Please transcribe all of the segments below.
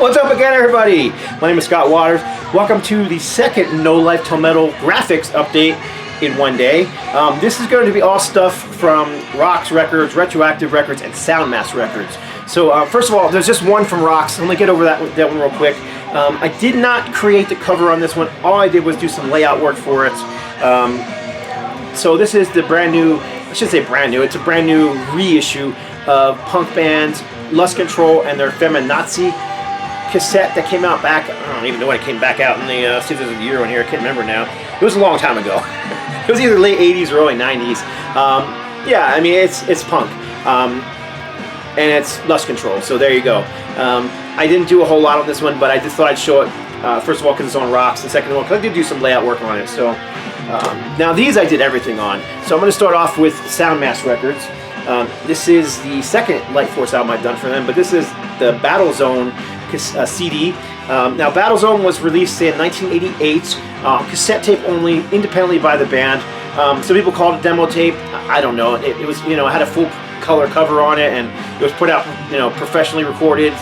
What's up again, everybody? My name is Scott Waters. Welcome to the second NoLifeTilMetal graphics update in one day. This is going to be all stuff from Roxx Records, Retroactive Records, and Soundmass Records. So first of all, there's just one from Roxx. I'm going to get over that one real quick. I did not create the cover on this one. All I did was do some layout work for it. So this is the brand new, I should say brand new, it's a brand new reissue of punk band Lust Control and their Feminazi cassette that came out back, I don't even know when it came back out in the, see if there's a year on here, I can't remember now. It was a long time ago. It was either late 80s or early 90s. Yeah, I mean, it's punk. And it's Lust Control, so there you go. I didn't do a whole lot on this one, but I just thought I'd show it, first of all, because it's on Roxx, and second of all, because I did do some layout work on it. So now these I did everything on. So I'm going to start off with Soundmass Records. This is the second Light Force album I've done for them, but this is the Battlezone CD. Now Battlezone was released in 1988, cassette tape only, independently by the band. Some people called it demo tape. I don't know. It was, you know, it had a full color cover on it, and it was put out, you know, professionally recorded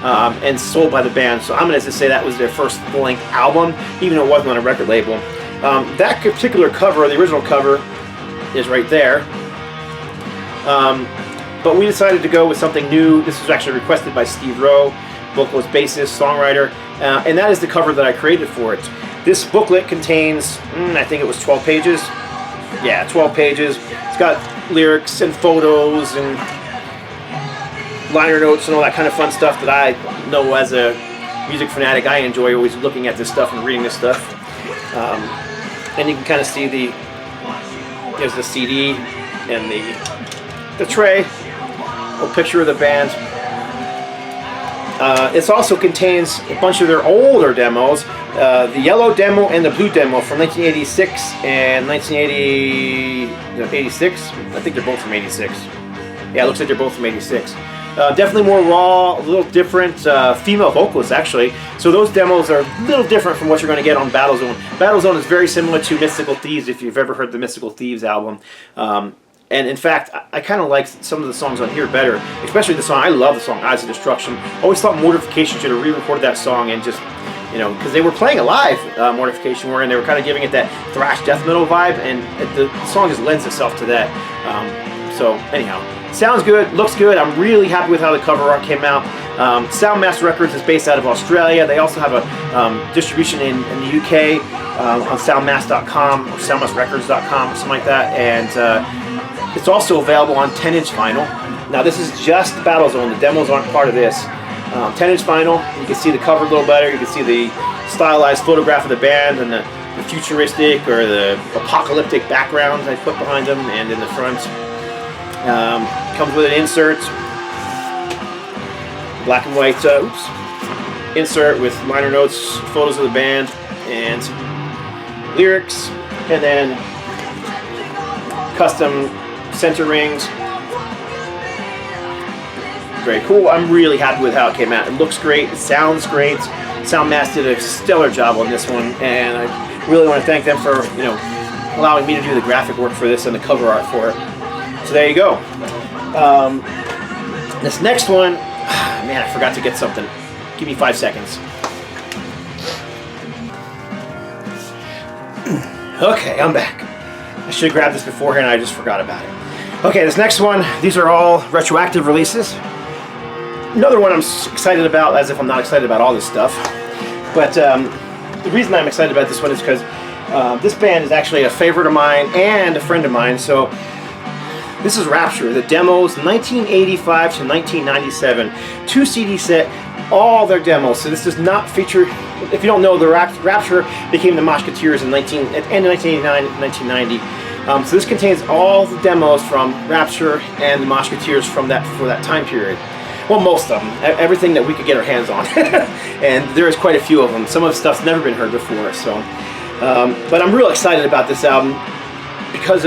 and sold by the band. So I'm going to just say that was their first full-length album, even though it wasn't on a record label. That particular cover, the original cover, is right there. But we decided to go with something new. This was actually requested by Steve Rowe, vocalist, bassist, songwriter, and that is the cover that I created for it. This booklet contains, I think it was 12 pages. Yeah, 12 pages. It's got lyrics and photos and liner notes and all that kind of fun stuff that I know as a music fanatic. I enjoy always looking at this stuff and reading this stuff. And you can kind of see there's the CD and the tray, a picture of the band. It also contains a bunch of their older demos, the yellow demo and the blue demo from 1986 and 1986. I think they're both from 86. Yeah, it looks like they're both from 86. Definitely more raw, a little different, female vocalists actually. So those demos are a little different from what you're going to get on Battlezone. Battlezone is very similar to Mystical Thieves, if you've ever heard the Mystical Thieves album. And in fact, I kind of like some of the songs on here better, especially the song, I love the song Eyes of Destruction. Always thought Mortification should have re-recorded that song and just, you know, because they were playing a live Mortification were, and they were kind of giving it that thrash death metal vibe, and the song just lends itself to that. So anyhow, sounds good, looks good. I'm really happy with how the cover art came out. Soundmass Records is based out of Australia. They also have a distribution in the UK on soundmass.com or soundmassrecords.com or something like that, and it's also available on 10-inch vinyl. Now this is just Battlezone, the demos aren't part of this. 10-inch vinyl, you can see the cover a little better, you can see the stylized photograph of the band and the futuristic or the apocalyptic backgrounds I put behind them and in the front. Comes with an insert, black and white insert with liner notes, photos of the band, and lyrics, and then custom center rings. Very cool. I'm really happy with how it came out. It looks great. It sounds great. Soundmass did a stellar job on this one, and I really want to thank them for, you know, allowing me to do the graphic work for this and the cover art for it. So there you go. This next one, man, I forgot to get something. Give me 5 seconds. Okay, I'm back. I should have grabbed this beforehand, I just forgot about it. Okay, this next one, these are all retroactive releases. Another one I'm excited about, as if I'm not excited about all this stuff. But the reason I'm excited about this one is because this band is actually a favorite of mine and a friend of mine. So this is Rapture, the demos 1985 to 1997. 2 CD set, all their demos. So this does not feature, if you don't know, the Rapture became the Moshpit in at the end of 1989, 1990. So this contains all the demos from Rapture and the Moshpit for that time period. Well, most of them. Everything that we could get our hands on. And there is quite a few of them. Some of the stuff's never been heard before. So, but I'm real excited about this album because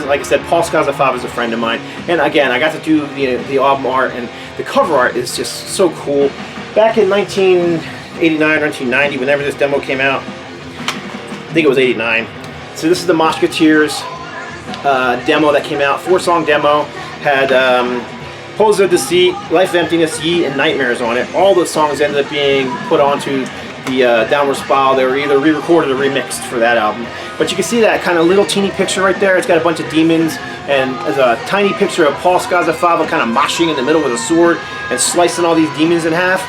like I said, Paul Skazafav is a friend of mine. And again, I got to do the album art, and the cover art is just so cool. Back in 1989, 1990, whenever this demo came out, I think it was 89. So this is the Moshpit demo that came out, 4-song demo, had Pose of Deceit, Life of Emptiness, Ye, and Nightmares on it. All those songs ended up being put onto the Downward Spiral. They were either re-recorded or remixed for that album. But you can see that kind of little teeny picture right there. It's got a bunch of demons, and there's a tiny picture of Paul Scazafava kind of moshing in the middle with a sword and slicing all these demons in half.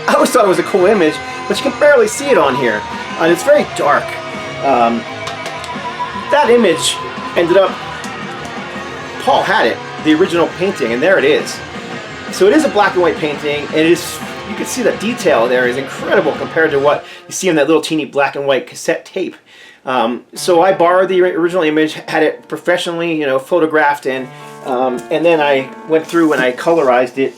I always thought it was a cool image, but you can barely see it on here. And it's very dark. That image ended up, Paul had it, the original painting, and there it is. So it is a black and white painting, and it is, you can see the detail there is incredible compared to what you see on that little teeny black and white cassette tape. So I borrowed the original image, had it professionally, photographed, and then I went through and I colorized it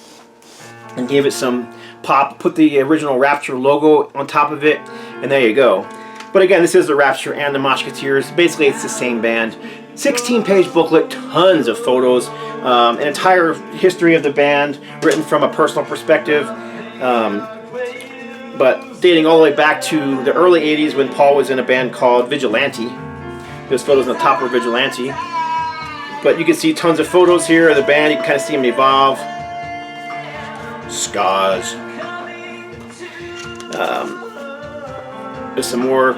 and gave it some pop, put the original Rapture logo on top of it, and there you go. But again, this is the Rapture and the Moshpit. Basically, it's the same band. 16-page booklet, tons of photos, an entire history of the band written from a personal perspective, but dating all the way back to the early 80s when Paul was in a band called Vigilante. There's photos on the top of Vigilante. But you can see tons of photos here of the band. You can kind of see them evolve. Scars. There's some more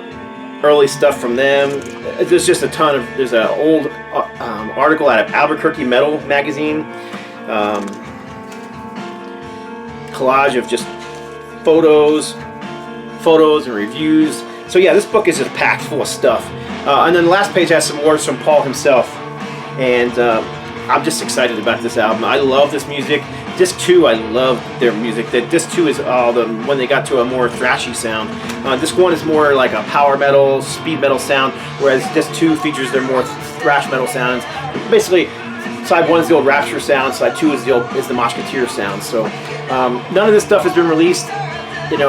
early stuff from them. There's just a ton of, there's an old article out of Albuquerque Metal magazine. Collage of just photos and reviews. So yeah, this book is just packed full of stuff. And then the last page has some words from Paul himself. And I'm just excited about this album. I love this music. Disc 2, I love their music. Disc 2 is when they got to a more thrashy sound. Disc 1 is more like a power metal, speed metal sound, whereas Disc 2 features their more thrash metal sounds. Basically, side 1 is the old Rapture sound, side 2 is the Moshpit sound. So none of this stuff has been released, in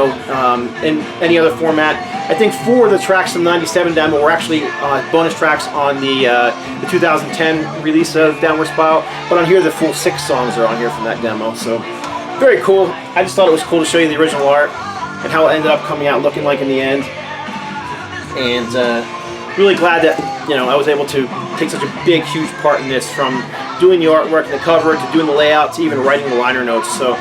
any other format. I think 4 of the tracks from the '97 demo were actually bonus tracks on the 2010 release of Downward Spiral, but on here the full 6 songs are on here from that demo. So very cool. I just thought it was cool to show you the original art and how it ended up coming out looking like in the end. And really glad that I was able to take such a big, huge part in this, from doing the artwork and the cover to doing the layout to even writing the liner notes. So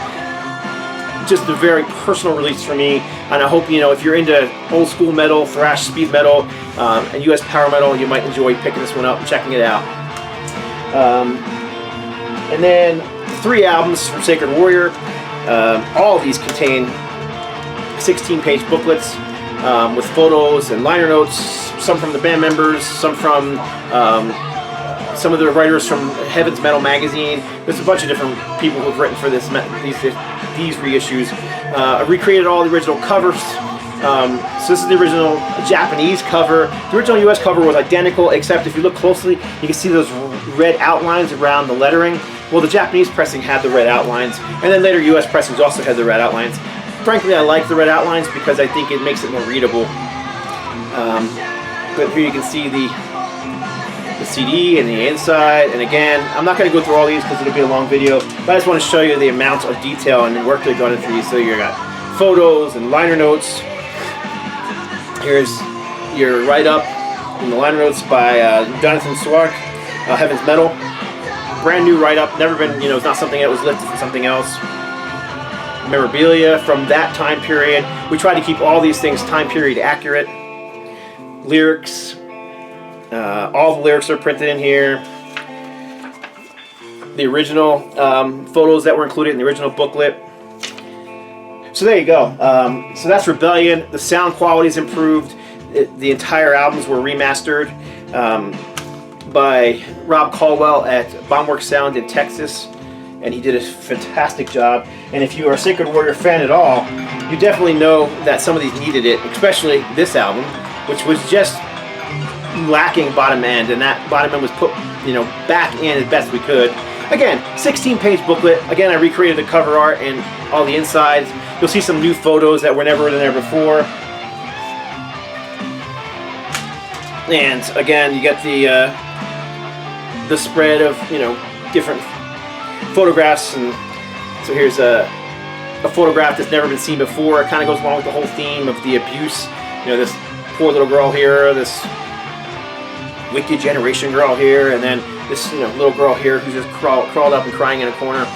just a very personal release for me, and I hope if you're into old school metal, thrash, speed metal, and US power metal, you might enjoy picking this one up and checking it out. And then 3 albums from Sacred Warrior. All of these contain 16-page booklets with photos and liner notes, some from the band members, some from some of the writers from Heaven's Metal magazine. There's a bunch of different people who've written for these reissues. I recreated all the original covers. So this is the original Japanese cover. The original US cover was identical, except if you look closely, you can see those red outlines around the lettering. Well, the Japanese pressing had the red outlines, and then later US pressings also had the red outlines. Frankly, I like the red outlines because I think it makes it more readable. But here you can see the CD and the inside, and again, I'm not going to go through all these because it'll be a long video, but I just want to show you the amount of detail and work that gone into these. So you got photos and liner notes. Here's your write-up in the liner notes by Jonathan Swark, Heaven's Metal. Brand new write-up, never been, it's not something that was lifted from something else. Memorabilia from that time period. We try to keep all these things time period accurate. Lyrics. All the lyrics are printed in here. The original photos that were included in the original booklet. So there you go. So that's Rebellion. The sound quality is improved. The entire albums were remastered by Rob Caldwell at Bombworks Sound in Texas, and he did a fantastic job. And if you are a Sacred Warrior fan at all, you definitely know that some of these needed it, especially this album, which was just lacking bottom end, and that bottom end was put back in as best we could. Again, 16-page booklet. Again, I recreated the cover art and all the insides. You'll see some new photos that were never in there before. And again, you get the spread of different photographs, and so here's a photograph that's never been seen before. It kind of goes along with the whole theme of the abuse. This poor little girl here, this wicked generation girl here, and then this little girl here who's just crawled up and crying in a corner.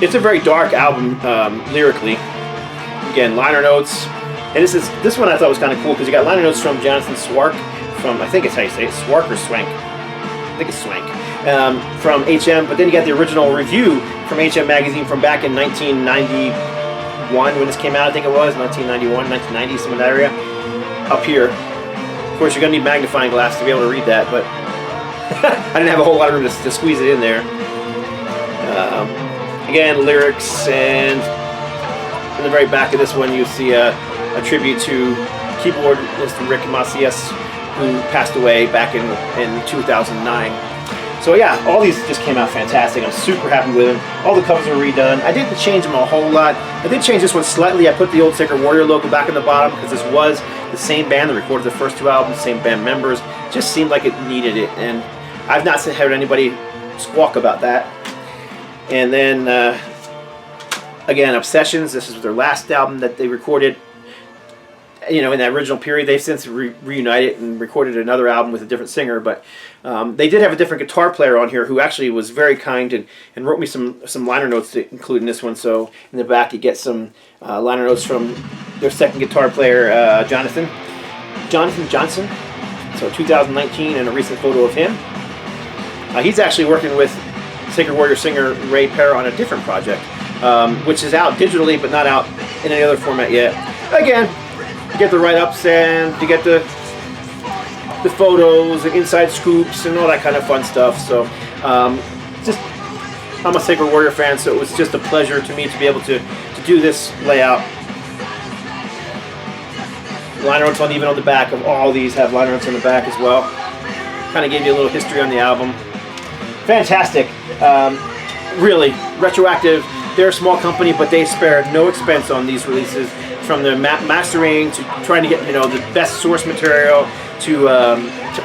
It's a very dark album lyrically. Again, liner notes. And this one I thought was kind of cool because you got liner notes from Jonathan Swark from, I think it's how you say it, Swark or Swank. I think it's Swank. From HM, but then you got the original review from HM Magazine from back in 1991 when this came out, I think it was, 1991, 1990, some in that area. Up here. Of course, you're going to need magnifying glass to be able to read that, but I didn't have a whole lot of room to squeeze it in there. Again, lyrics, and in the very back of this one you see a tribute to keyboardist Rick Macias, who passed away back in 2009. So yeah, all these just came out fantastic. I'm super happy with them. All the covers are redone. I didn't change them a whole lot. I did change this one slightly. I put the old Sacred Warrior logo back in the bottom because this was the same band that recorded the first two albums, same band members. Just seemed like it needed it, and I've not heard anybody squawk about that. And then again, Obsessions. This is their last album that they recorded. You know, in that original period. They've since reunited and recorded another album with a different singer, but they did have a different guitar player on here who actually was very kind and wrote me some liner notes to include in this one. So in the back you get some liner notes from their second guitar player, Jonathan Johnson. So 2019, and a recent photo of him. He's actually working with Sacred Warrior singer Ray Parra on a different project, which is out digitally but not out in any other format yet. Again, you get the write-ups and you get the photos and inside scoops and all that kind of fun stuff. So I'm a Sacred Warrior fan, so it was just a pleasure to me to be able to do this layout. Liner notes on the back of all these have liner notes on the back as well. Kind of gave you a little history on the album. Fantastic. Really, Retroactive. They're a small company, but they spared no expense on these releases. From the mastering to trying to get the best source material to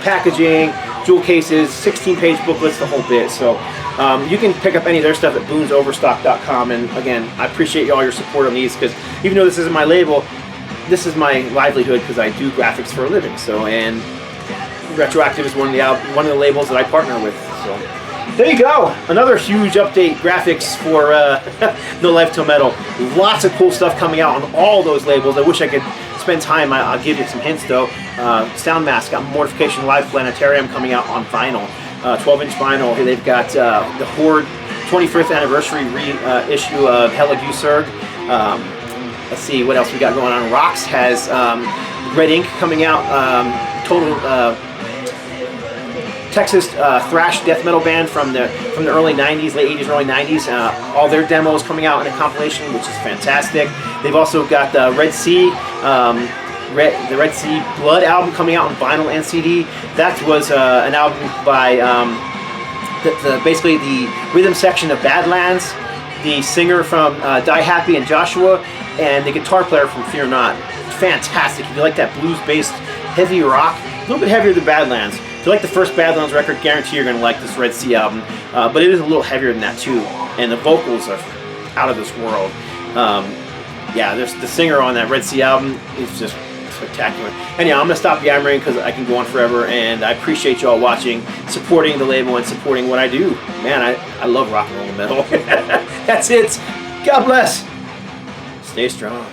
packaging, jewel cases, 16-page booklets, the whole bit. So you can pick up any of their stuff at boonsoverstock.com. And again, I appreciate all your support on these because even though this isn't my label, this is my livelihood because I do graphics for a living. So, and Retroactive is one of the labels that I partner with. So. There you go, another huge update graphics for NoLifeTilMetal. Lots of cool stuff coming out on all those labels. I wish I could spend time. I'll give you some hints though. Soundmass got Mortification Live Planetarium coming out on vinyl, 12-inch vinyl. They've got the Horde 25th anniversary reissue of Hella Usurg. Let's see what else we got going on. Roxx has Red Ink coming out, total Texas thrash death metal band from the early 90s, late 80s, early 90s. All their demos coming out in a compilation, which is fantastic. They've also got the Red Sea, the Red Sea Blood album coming out on vinyl and CD. That was an album by basically the rhythm section of Badlands, the singer from Die Happy and Joshua, and the guitar player from Fear Not. Fantastic. If you like that blues-based heavy rock, a little bit heavier than Badlands. If you like the first Badlands record, guarantee you're going to like this Red Sea album. But it is a little heavier than that too, and the vocals are out of this world. Yeah, there's the singer on that Red Sea album is just spectacular. Anyhow, I'm going to stop yammering because I can go on forever, and I appreciate y'all watching, supporting the label, and supporting what I do. Man, I love rock and roll and metal. That's it. God bless. Stay strong.